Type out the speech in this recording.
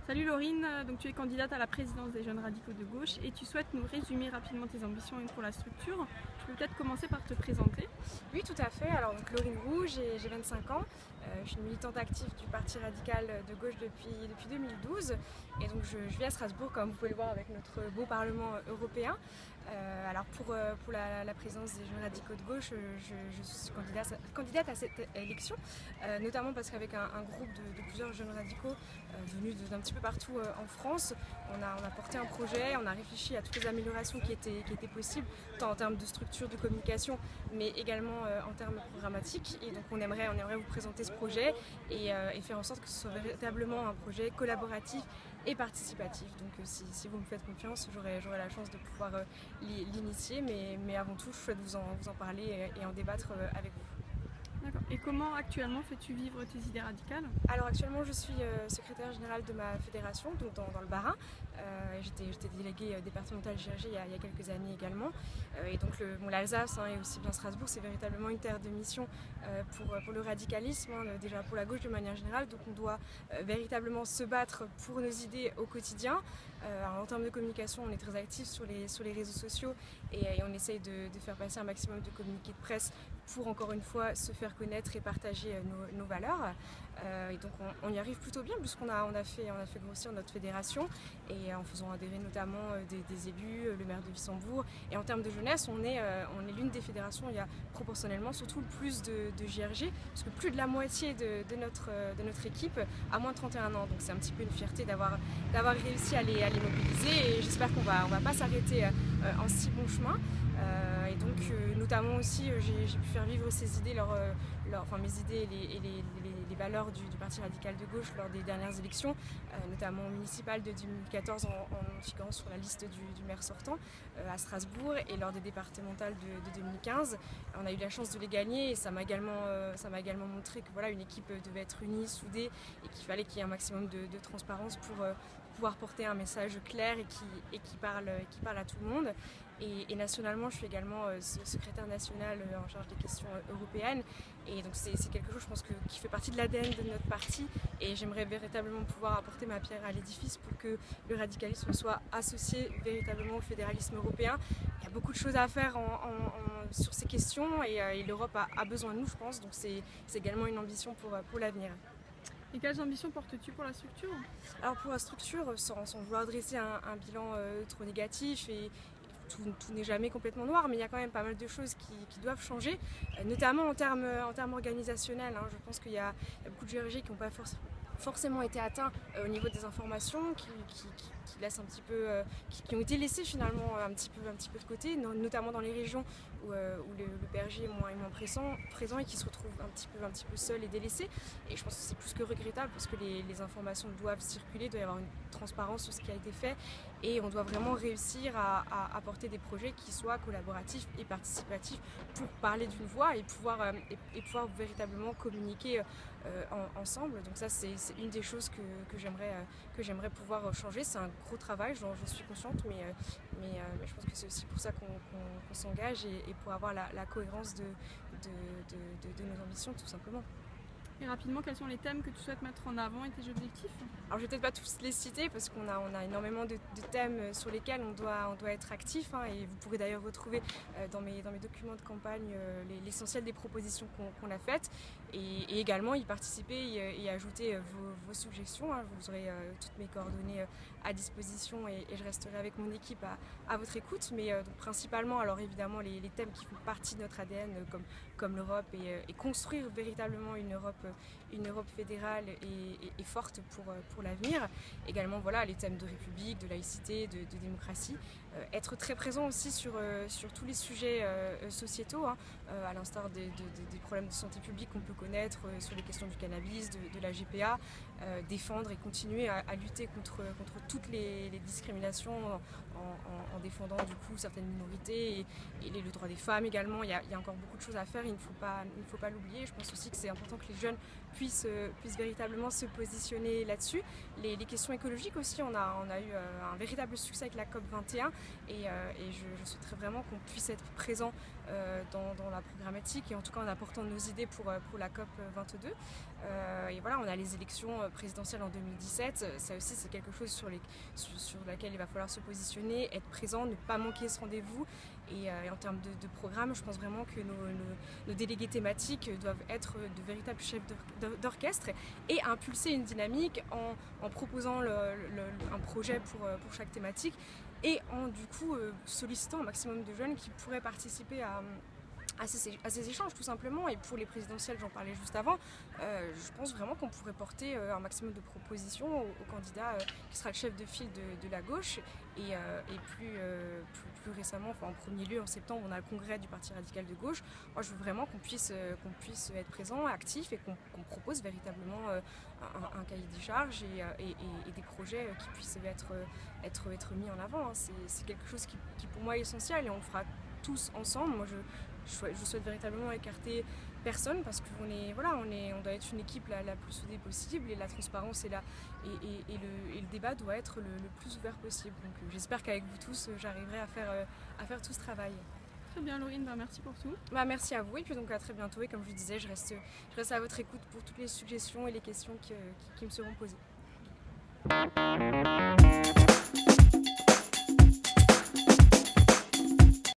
Salut Laurine, donc tu es candidate à la présidence des Jeunes Radicaux de Gauche et tu souhaites nous résumer rapidement tes ambitions pour la structure. Tu peux peut-être commencer par te présenter. Oui, tout à fait. Alors, donc, Laurine Roux, j'ai 25 ans. Je suis une militante active du Parti radical de gauche depuis 2012. Et donc, je vis à Strasbourg, comme vous pouvez le voir, avec notre beau Parlement européen. Alors, pour la présidence des Jeunes Radicaux de gauche, je suis candidate à cette élection, notamment parce qu'avec un groupe de plusieurs jeunes radicaux venus d'un petit peu partout en France, on a porté un projet, on a réfléchi à toutes les améliorations qui étaient possibles, tant en termes de structure, de communication, mais également en termes programmatiques. Et donc on aimerait vous présenter ce projet et faire en sorte que ce soit véritablement un projet collaboratif et participatif. Donc si vous me faites confiance, j'aurai la chance de pouvoir l'initier, mais avant tout, je souhaite vous en parler et en débattre avec vous. D'accord. Et comment actuellement fais-tu vivre tes idées radicales? Alors actuellement je suis secrétaire générale de ma fédération, donc dans le Bas-Rhin. J'étais déléguée départementale GRG il y a quelques années également. Et donc l'Alsace et aussi bien Strasbourg, c'est véritablement une terre de mission pour le radicalisme, déjà pour la gauche de manière générale. Donc on doit véritablement se battre pour nos idées au quotidien. En termes de communication, on est très actifs sur les réseaux sociaux et on essaye de faire passer un maximum de communiqués de presse pour encore une fois se faire connaître et partager nos valeurs. Et donc on y arrive plutôt bien puisqu'on a fait grossir notre fédération et en faisant adhérer notamment des élus, le maire de Wissembourg. Et en termes de jeunesse, on est l'une des fédérations, il y a proportionnellement surtout le plus de JRG, parce que plus de la moitié de notre équipe a moins de 31 ans. Donc c'est un petit peu une fierté d'avoir réussi à les mobiliser et j'espère qu'on va pas s'arrêter en si bon chemin. Et donc notamment aussi j'ai pu faire vivre ces idées, mes idées et les valeurs du Parti radical de gauche lors des dernières élections, notamment municipales de 2014 en figurant sur la liste du maire sortant à Strasbourg et lors des départementales de 2015. On a eu la chance de les gagner et ça m'a également montré que voilà, une équipe devait être unie, soudée et qu'il fallait qu'il y ait un maximum de transparence pour pouvoir porter un message clair et qui parle à tout le monde. Et nationalement, je suis également secrétaire nationale en charge des questions européennes. Et donc c'est quelque chose, je pense, qui fait partie de l'ADN de notre parti. Et j'aimerais véritablement pouvoir apporter ma pierre à l'édifice pour que le radicalisme soit associé véritablement au fédéralisme européen. Il y a beaucoup de choses à faire sur ces questions et l'Europe a besoin de nous, je pense. Donc c'est également une ambition pour l'avenir. Et quelles ambitions portes-tu pour la structure? Alors pour la structure, sans vouloir dresser un bilan trop négatif et tout n'est jamais complètement noir, mais il y a quand même pas mal de choses qui doivent changer, notamment en termes organisationnels. Je pense qu'il y a beaucoup de GRG qui n'ont pas forcément été atteints au niveau des informations, qui laissent un petit peu, qui ont été laissés finalement un petit peu de côté, notamment dans les régions où le PRG est moins présent et qui se retrouvent un petit peu seuls et délaissés. Et je pense que c'est plus que regrettable parce que les informations doivent circuler, il doit y avoir une transparence sur ce qui a été fait et on doit vraiment réussir à apporter des projets qui soient collaboratifs et participatifs pour parler d'une voix et pouvoir véritablement communiquer ensemble. Donc ça c'est une des choses que j'aimerais pouvoir changer. C'est un gros travail, j'en suis consciente, mais je pense que c'est aussi pour ça qu'on s'engage et pour avoir la cohérence de nos ambitions tout simplement. Et rapidement, quels sont les thèmes que tu souhaites mettre en avant et tes objectifs? Alors je ne vais peut-être pas tous les citer parce qu'on a énormément de thèmes sur lesquels on doit être actif et vous pourrez d'ailleurs retrouver dans mes documents de campagne l'essentiel des propositions qu'on a faites et également y participer et ajouter vos suggestions. Vous aurez toutes mes coordonnées à disposition et je resterai avec mon équipe à votre écoute, mais donc principalement alors évidemment les thèmes qui font partie de notre ADN comme l'Europe et construire véritablement une Europe fédérale et forte pour l'avenir. Également voilà, les thèmes de république, de laïcité, de démocratie. Être très présent aussi sur tous les sujets sociétaux, à l'instar des problèmes de santé publique qu'on peut connaître sur les questions du cannabis, de la GPA, défendre et continuer à lutter contre toutes les discriminations en défendant du coup certaines minorités et le droit des femmes également. Il y a encore beaucoup de choses à faire, il ne faut pas l'oublier. Je pense aussi que c'est important que les jeunes puissent véritablement se positionner là-dessus. Les questions écologiques aussi, on a eu un véritable succès avec la COP21 et je souhaiterais vraiment qu'on puisse être présent dans la programmatique et en tout cas en apportant nos idées pour la COP 22. Et voilà, on a les élections présidentielles en 2017, ça aussi c'est quelque chose sur laquelle il va falloir se positionner, être présent, ne pas manquer ce rendez-vous. Et en termes de programme, je pense vraiment que nos délégués thématiques doivent être de véritables chefs d'orchestre et impulser une dynamique en proposant un projet pour chaque thématique et en du coup sollicitant un maximum de jeunes qui pourraient participer à ces échanges tout simplement. Et pour les présidentielles, j'en parlais juste avant, je pense vraiment qu'on pourrait porter un maximum de propositions au candidat qui sera le chef de file de la gauche et plus récemment, enfin en premier lieu en septembre, on a le congrès du Parti radical de gauche. Moi je veux vraiment qu'on puisse être présent, actif et qu'on propose véritablement un cahier des charges et des projets qui puissent être mis en avant. C'est quelque chose qui pour moi est essentiel et on le fera tous ensemble. Moi je souhaite véritablement écarter personne parce qu'on on doit être une équipe la plus soudée possible et la transparence est là et le débat doit être le plus ouvert possible. Donc j'espère qu'avec vous tous j'arriverai à faire tout ce travail. Très bien Laurine, merci pour tout. Merci à vous et puis donc à très bientôt et comme je vous disais je reste à votre écoute pour toutes les suggestions et les questions qui me seront posées.